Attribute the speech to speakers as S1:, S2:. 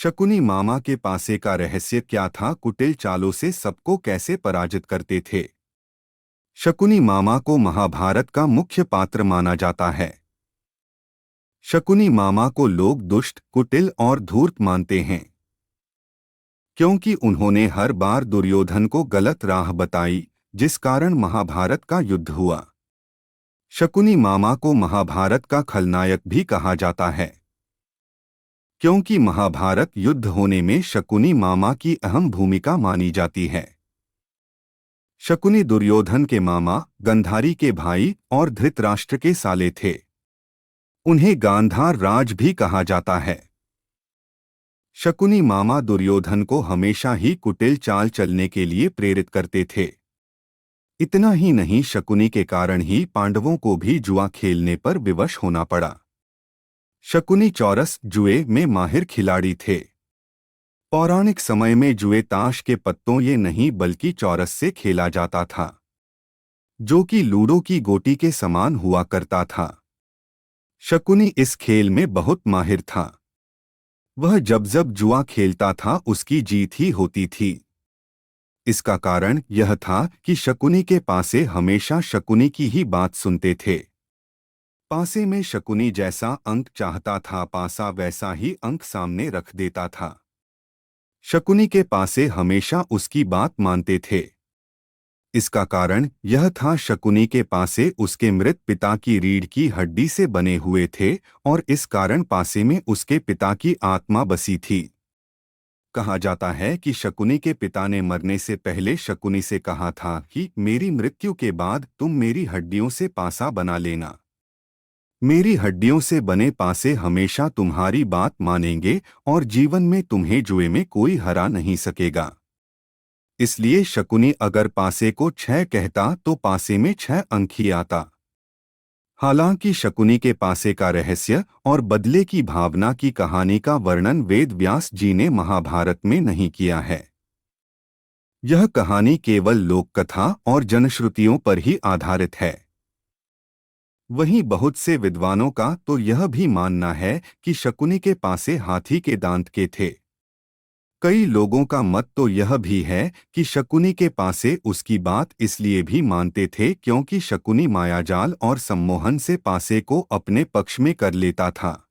S1: शकुनी मामा के पासे का रहस्य क्या था? कुटिल चालों से सबको कैसे पराजित करते थे? शकुनी मामा को महाभारत का मुख्य पात्र माना जाता है। शकुनी मामा को लोग दुष्ट, कुटिल और धूर्त मानते हैं, क्योंकि उन्होंने हर बार दुर्योधन को गलत राह बताई, जिस कारण महाभारत का युद्ध हुआ। शकुनी मामा को महाभारत का खलनायक भी कहा जाता है, क्योंकि महाभारत युद्ध होने में शकुनी मामा की अहम भूमिका मानी जाती है। शकुनी दुर्योधन के मामा, गंधारी के भाई और धृतराष्ट्र के साले थे। उन्हें गांधार राज भी कहा जाता है। शकुनी मामा दुर्योधन को हमेशा ही कुटिल चाल चलने के लिए प्रेरित करते थे। इतना ही नहीं, शकुनी के कारण ही पांडवों को भी जुआ खेलने पर विवश होना पड़ा। शकुनी चौरस जुए में माहिर खिलाड़ी थे। पौराणिक समय में जुए ताश के पत्तों ये नहीं बल्कि चौरस से खेला जाता था, जो कि लूडो की गोटी के समान हुआ करता था। शकुनी इस खेल में बहुत माहिर था। वह जब जब जुआ खेलता था उसकी जीत ही होती थी। इसका कारण यह था कि शकुनी के पासे हमेशा शकुनी की ही बात सुनते थे। पासे में शकुनी जैसा अंक चाहता था, पासा वैसा ही अंक सामने रख देता था। शकुनी के पासे हमेशा उसकी बात मानते थे। इसका कारण यह था, शकुनी के पासे उसके मृत पिता की रीढ़ की हड्डी से बने हुए थे और इस कारण पासे में उसके पिता की आत्मा बसी थी। कहा जाता है कि शकुनी के पिता ने मरने से पहले शकुनी से कहा था कि मेरी मृत्यु के बाद तुम मेरी हड्डियों से पासा बना लेना। मेरी हड्डियों से बने पासे हमेशा तुम्हारी बात मानेंगे और जीवन में तुम्हें जुए में कोई हरा नहीं सकेगा। इसलिए शकुनी अगर पासे को 6 कहता तो पासे में 6 अंक ही आता। हालांकि शकुनी के पासे का रहस्य और बदले की भावना की कहानी का वर्णन वेद व्यास जी ने महाभारत में नहीं किया है। यह कहानी केवल लोककथा और जनश्रुतियों पर ही आधारित है। वहीं बहुत से विद्वानों का तो यह भी मानना है कि शकुनी के पासे हाथी के दांत के थे। कई लोगों का मत तो यह भी है कि शकुनी के पासे उसकी बात इसलिए भी मानते थे क्योंकि शकुनी मायाजाल और सम्मोहन से पासे को अपने पक्ष में कर लेता था।